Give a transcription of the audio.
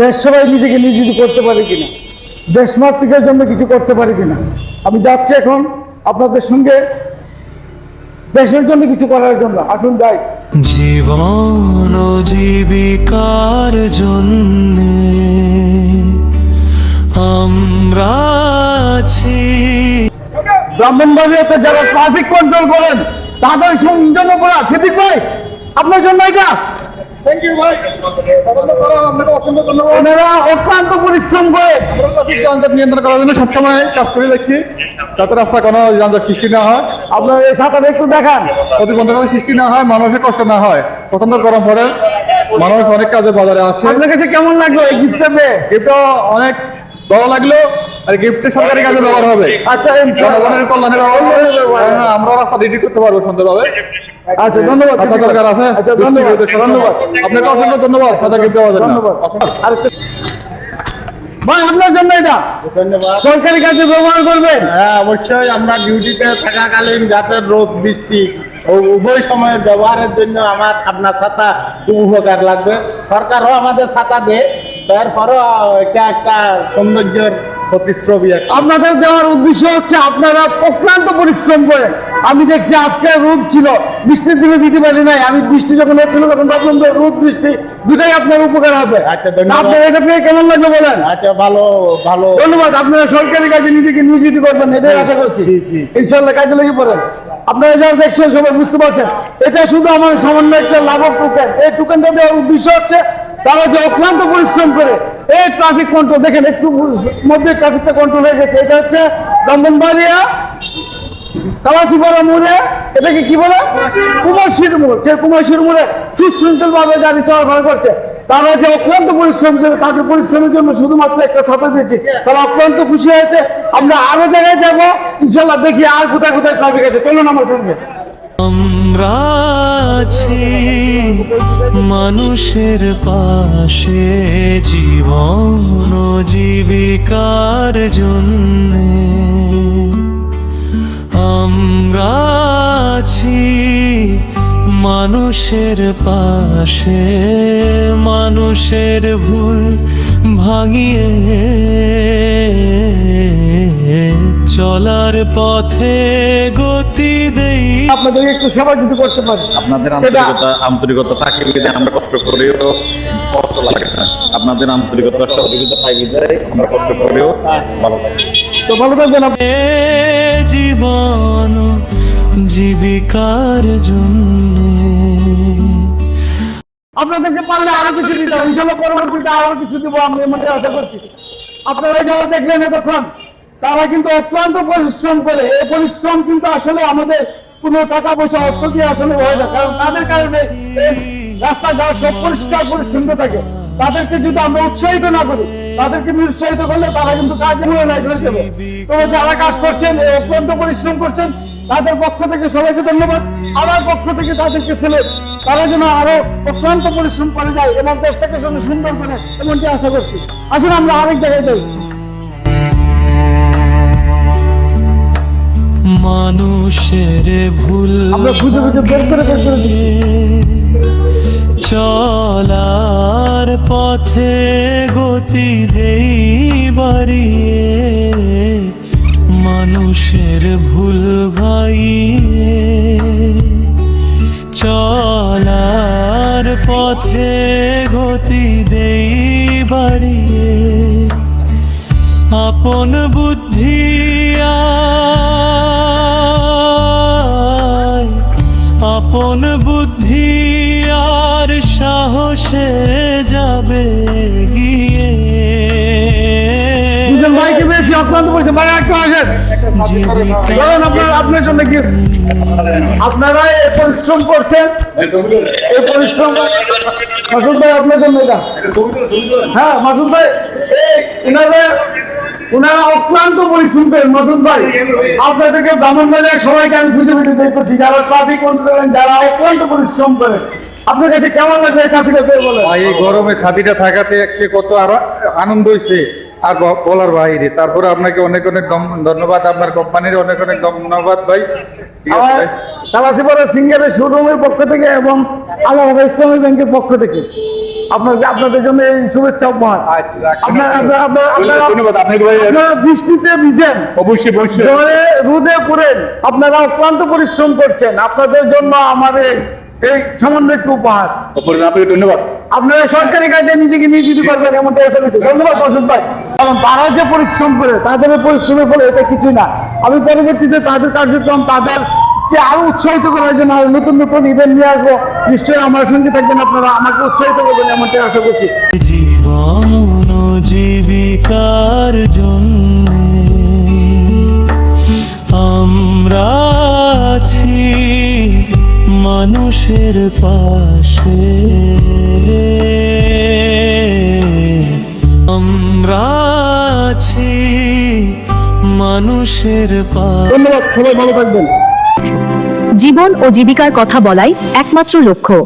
দেশ সেবায় নিজেকে নিয়োজিত করতে পারি কিনা, দেশমাতৃকের জন্য কিছু করতে পারি কিনা। আমি যাচ্ছি এখন আপনাদের সঙ্গে দেশের জন্য কিছু করার জন্য। আসুন যাই। জীবন ও জীবিকার জন্য আমরা আছি। ব্রাহ্মণবাড়িয়াতে যারা ট্রাফিক কন্ট্রোল করেন তাদের জন্য করা। সিদ্দিক ভাই, আপনার জন্য এটা। থ্যাংক ইউ ভাই। ওনারা অক্লান্ত পরিশ্রম করে যানজট নিয়ন্ত্রণ করার জন্য সবসময় কাজ করে দেখি, যাতে রাস্তায় কোনো যানজট সৃষ্টি না হয়, আপনার এই ছাতাটা একটু দেখান। প্রতিবন্ধকতা সৃষ্টি না হয়, মানুষের কষ্ট না হয়। প্রচন্ড গরম পড়ে, মানুষ অনেক কাজে বাজারে আসে। আপনার কাছে কেমন লাগলো এই গিফটটা পেয়ে? গিফটটা অনেক ভালো লাগলো, আর গিফটে সরকারি কাজে ব্যবহার হবে। আচ্ছা, জনগণের কল্যাণে ব্যবহার হবে। হ্যাঁ, আমরা রাস্তা রেডি করতে পারবো সুন্দরভাবে। আচ্ছা, ধন্যবাদ। আপনার দরকার আছে? আচ্ছা, ধন্যবাদ। ধন্যবাদ আপনাকে অসংখ্য ধন্যবাদ সাদা গিফট দেওয়ার জন্য। ধন্যবাদ। ভাই, আপনার জন্য এটা। ধন্যবাদ। সরকারি কাজে ব্যবহার করবেন। হ্যাঁ, অবশ্যই আমরা ডিউটিতে থাকাকালীন যাতে রোদ বৃষ্টি ও উভয় সময়ের ব্যবহারের জন্য আপনার ছাতা খুব উপকার লাগবে। সরকারও আমাদের ছাতা দেয়, তারপরও এটা একটা সৌন্দর্যের প্রতিশ্রুতি। আপনাদের দেওয়ার উদ্দেশ্য হচ্ছে আপনারা অক্লান্ত পরিশ্রম করেন। আমি দেখছি আজকে রোদ ছিল, বৃষ্টির দিনে দিতে পারি নাই। আমি বৃষ্টি যখন হচ্ছিল তখন ভাবলাম যে রোদ বৃষ্টি দুটাই আপনার উপকার হবে। আচ্ছা, ধন্যবাদ। আপনার এটা পেয়ে কেমন লাগলো বলেন? আচ্ছা, ভালো ভালো। ধন্যবাদ। আপনারা সরকারি কাজে নিজেকে নিয়োজিত করবেন, এটাই আশা করছি। ইনশাল্লাহ কাজে লেগে পড়েন। আপনারা যারা দেখছেন সবাই বুঝতে পারছেন, এটা শুধু আমার সামান্য একটা লাভক টোকেন। এই টোকেনটা দেওয়ার উদ্দেশ্য হচ্ছে তারা যে অক্লান্ত পরিশ্রম করে এই ট্রাফিক কন্ট্রোল, দেখেন একটু মধ্যে ট্রাফিকটা কন্ট্রোল হয়ে গেছে। এটা হচ্ছে ব্রাহ্মণবাড়িয়া কালাসিপাড়া মোড়ে, এটাকে কি বলে, কুমারশির মোড়। সে কুমারশির মোড়ে সুশৃঙ্খল ভাবে গাড়ি চলাফেরা করছে। তারা যে অক্লান্ত পরিশ্রম করে, তাদের পরিশ্রমের জন্য শুধুমাত্র একটা ছাতা দিয়েছে, তারা অক্লান্ত খুশি হয়েছে। আমরা আরো জায়গায় যাবো ইনশাল্লাহ, দেখি আর কোথায় কোথায় ট্রাফিক আছে। চলুন আমার সঙ্গে। আমরা আছি মানুষের পাশে, জীবন ও জীবিকার জন্য আমরা আছি মানুষের পাশে, মানুষের ভুল ভাঙিয়ে চলার পথে গতি দেই। আপনাদের একটু সেবা যদি করতে পারি, আপনাদের সেটা আন্তরিকতা থাকে বিধে আমরা কষ্ট করেও কষ্ট লাগে না। আপনাদের আন্তরিকতা সহযোগিতা পাই বিধে আমরা কষ্ট করেও ভালো লাগে। তো ভালো থাকবেন আপনি। জীবন ও জীবিকার জন্য আপনাদেরকে পারলে আরো কিছু দিতে হবে ইনশাল্লাহ, পরবর্তীতে আরো কিছু দিব আমি মনে আশা করছি। আপনারা যারা দেখলেন এতক্ষণ, তারা কিন্তু অক্লান্ত পরিশ্রম করে। এই পরিশ্রম কিন্তু আসলে আমাদের কোনো টাকা পয়সা অর্থ দিয়ে আসলে হয় না, কারণ তাদের কারণে এই রাস্তাঘাট সব পরিষ্কার পরিচ্ছন্ন থাকে। তাদেরকে যদি আমরা উৎসাহিত না করি, তাদেরকে নিরুৎসাহিত করলে তারা কিন্তু কাজে মনে নাই করে দেবে। তো যারা কাজ করছেন, এই অক্লান্ত পরিশ্রম করছেন, তাদের পক্ষ থেকে সবাইকে ধন্যবাদ। আমার পক্ষ থেকে তাদেরকে সিলেক্ট, তারা যেন আরো অক্লান্ত পরিশ্রম করে যায় এবং দেশটাকে যেন সুন্দর করে, এমনটি আশা করছি। আসলে আমরা আরেক জায়গায় যাই। মানুষের ভুল আমরা খুঁজে খুঁজে বের করে দিচ্ছি। চলার পথে গতি দেই বাড়িয়ে, মানুষের ভুল ভাইয়ে চলার পথে গতি দেই বাড়িয়ে, আপন বুদ্ধি আপন বুদ্ধি আর সাহসে যাবে গিয়ে। দুজন ভাইকে পেয়েছি অক্লান্ত পরিশ্রম। ভাই একটু আসেন, আপনার জন্য কি আপনারা এই পরিশ্রম করছেন, এই পরিশ্রম মাসুদ ভাই আপনার জন্য এটা। হ্যাঁ মাসুদ ভাই, ওনারা অক্লান্ত পরিশ্রম করেন। মাসুদ ভাই, আপনাদেরকে ব্রাহ্মণবাড়িয়ার সবাইকে আমি খুঁজে খুঁজে বের করছি, যারা ট্রাফিক কন্ট্রোল করেন, যারা অক্লান্ত পরিশ্রম করেন। আপনার কাছে কেমন লাগবে এই ছাতিটা বের বলেন? এই গরমে ছাতিটা থাকাতে একটি কত আরো আনন্দ হয়েছে আর বলার বাইরে। তারপরে আপনাকে অনেক অনেক ধন্যবাদ, আপনার কোম্পানির অনেক অনেক ধন্যবাদ ভাই। ঠিক আছে ভাই। কালাসিপাড়া সিঙ্গারের শোরুমের পক্ষ থেকে এবং আল্লাহ ইসলামী ব্যাংকের পক্ষ থেকে আপনাদের জন্য এই শুভেচ্ছা উপহার। আচ্ছা, আপনারা আপনাকে ভাই বৃষ্টিতে ভিজেন, অবশ্যই অবশ্যই ঝড়ে রোদে পুড়েন, আপনারা অক্লান্ত পরিশ্রম করছেন, আপনাদের জন্য আমাদের এই সামান্য একটু উপহার। আপনাকে ধন্যবাদ। আপনারা সরকারি কাজে নিজেকে নিয়োজিত করবেন এমনটা আশা করছি। ধন্যবাদ মাসুদ ভাই। কারণ তারা যে পরিশ্রম করে, তাদের এই পরিশ্রমের ফলে এটা কিছুই না। আমি পরবর্তীতে তাদের কার্যক্রম তাদেরকে আরো উৎসাহিত করার জন্য আরো নতুন নতুন ইভেন্ট নিয়ে আসবো। নিশ্চয়ই আমার সঙ্গে থাকবেন, আপনারা আমাকে উৎসাহিত করবেন এমনটা আশা করছি। জীবন ও জীবিকার জন্য আমরা আছি মানুষের পাশে, আমরা আছি মানুষের পাশে। ধন্যবাদ, সবাই ভালো থাকবেন। জীবন ও জীবিকার কথা বলাই একমাত্র লক্ষ্য।